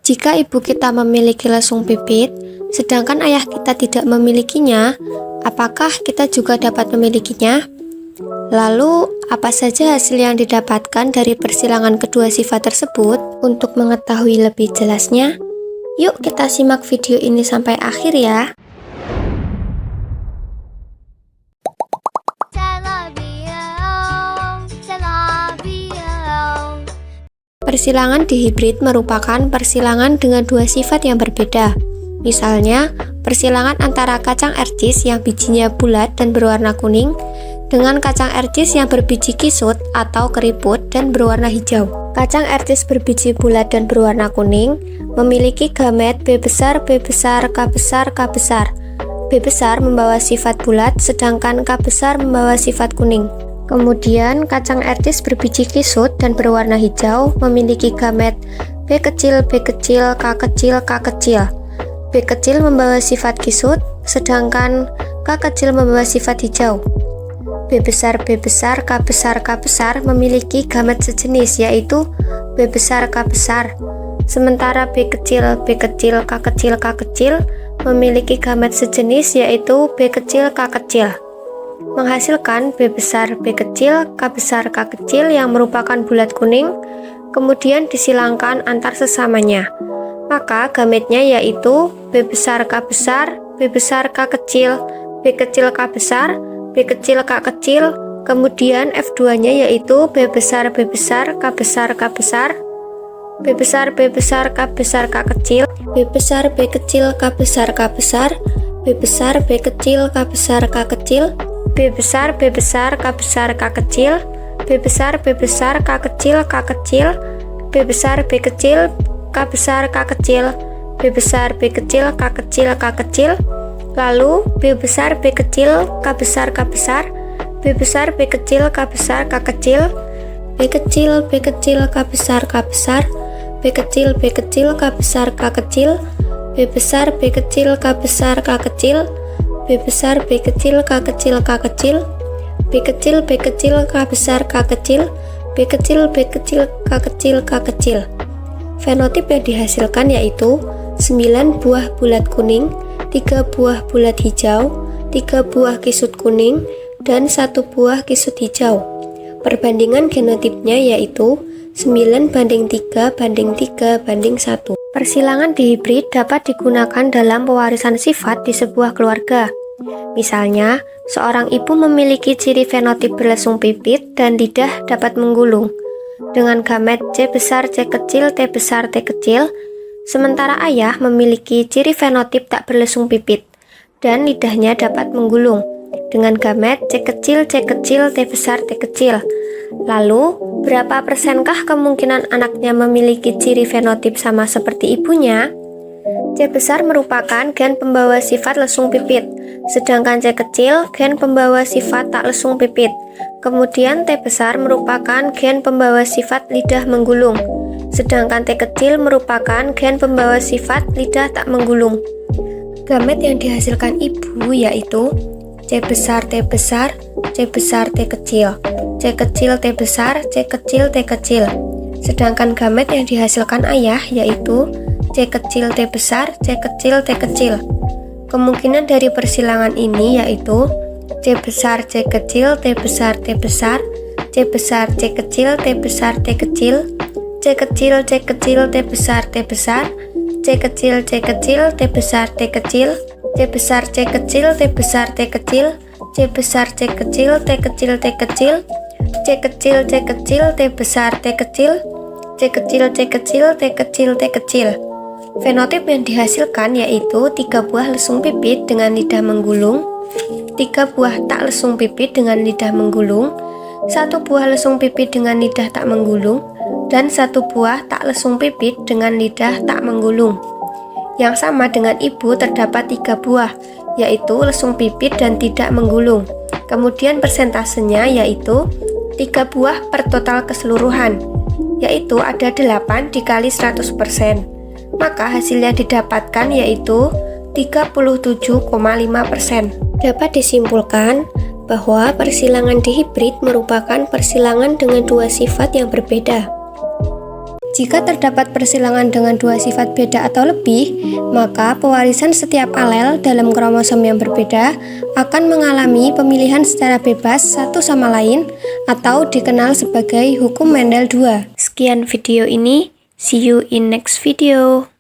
Jika ibu kita memiliki lesung pipit, sedangkan ayah kita tidak memilikinya, apakah kita juga dapat memilikinya? Lalu, apa saja hasil yang didapatkan dari persilangan kedua sifat tersebut? Untuk mengetahui lebih jelasnya, yuk kita simak video ini sampai akhir ya. Persilangan dihibrid merupakan persilangan dengan dua sifat yang berbeda. Misalnya, persilangan antara kacang ercis yang bijinya bulat dan berwarna kuning dengan kacang ercis yang berbiji kisut atau keriput dan berwarna hijau. Kacang ercis berbiji bulat dan berwarna kuning memiliki gamet B besar, B besar, K besar, K besar. B besar membawa sifat bulat, sedangkan K besar membawa sifat kuning. Kemudian, kacang ercis berbiji kisut dan berwarna hijau memiliki gamet B kecil, B kecil, K kecil, K kecil. B kecil membawa sifat kisut, sedangkan K kecil membawa sifat hijau. B besar, B besar, K besar, K besar memiliki gamet sejenis, yaitu B besar, K besar. Sementara B kecil, B kecil, K kecil, K kecil memiliki gamet sejenis, yaitu B kecil, K kecil. Menghasilkan B besar, B kecil, K besar, K kecil yang merupakan bulat kuning, kemudian disilangkan antar sesamanya. Maka gametnya yaitu B besar, K besar, B besar, K kecil, B kecil, K besar, B kecil, K kecil, kemudian F2-nya yaitu B besar, B besar, K besar, K besar, B besar, B besar, K besar, K kecil, B besar, B kecil, K besar, K besar, B besar, B kecil, K besar, K kecil, B besar, B besar, K besar, K kecil, B besar, B besar, K kecil, K kecil, B besar, B kecil, K besar, K kecil, B besar, B kecil, K kecil, K kecil, lalu B besar, B kecil, K besar, K besar, B besar, B kecil, K besar, K kecil, B kecil, B kecil, K besar, K besar, B kecil, B kecil, K besar, K kecil, B besar, B kecil, K besar, K kecil, B besar, B kecil, K kecil, K kecil, B kecil, B kecil, K besar, K kecil, B kecil, B kecil, K kecil, K kecil. Fenotip yang dihasilkan yaitu 9 buah bulat kuning, 3 buah bulat hijau, 3 buah kisut kuning, dan 1 buah kisut hijau. Perbandingan genotipnya yaitu 9:3:3:1. Persilangan dihibrid dapat digunakan dalam pewarisan sifat di sebuah keluarga. Misalnya, seorang ibu memiliki ciri fenotip berlesung pipit dan lidah dapat menggulung dengan gamet C besar, C kecil, T besar, T kecil, sementara ayah memiliki ciri fenotip tak berlesung pipit dan lidahnya dapat menggulung dengan gamet C kecil, C kecil, T besar, T kecil. Lalu, berapa persenkah kemungkinan anaknya memiliki ciri fenotip sama seperti ibunya? C besar merupakan gen pembawa sifat lesung pipit, sedangkan C kecil gen pembawa sifat tak lesung pipit. Kemudian T besar merupakan gen pembawa sifat lidah menggulung, sedangkan T kecil merupakan gen pembawa sifat lidah tak menggulung. Gamet yang dihasilkan ibu yaitu C besar, T besar, C besar, T kecil, C kecil, T besar, C kecil, T kecil. Sedangkan gamet yang dihasilkan ayah yaitu C kecil, T besar, C kecil, T kecil. Kemungkinan dari persilangan ini yaitu C besar, C kecil, T besar, T besar, C besar, C kecil, T besar, T kecil, C kecil, C kecil, T besar, T besar, C kecil, C kecil, T besar, T kecil, C besar, C kecil, T besar, T kecil, C besar, C kecil, T kecil, T kecil, C kecil, C kecil, T besar, T kecil, C kecil, C kecil, T kecil, T kecil. Fenotip yang dihasilkan yaitu 3 buah lesung pipit dengan lidah menggulung, 3 buah tak lesung pipit dengan lidah menggulung, 1 buah lesung pipit dengan lidah tak menggulung, dan 1 buah tak lesung pipit dengan lidah tak menggulung. Yang sama dengan ibu terdapat 3 buah, yaitu lesung pipit dan tidak menggulung. Kemudian persentasenya yaitu 3 buah per total keseluruhan, yaitu ada 8 dikali 100%. Maka hasil yang didapatkan yaitu 37,5%. Dapat disimpulkan bahwa persilangan dihibrid merupakan persilangan dengan dua sifat yang berbeda. Jika terdapat persilangan dengan dua sifat beda atau lebih, maka pewarisan setiap alel dalam kromosom yang berbeda akan mengalami pemilihan secara bebas satu sama lain atau dikenal sebagai hukum Mendel II. Sekian video ini, see you in next video.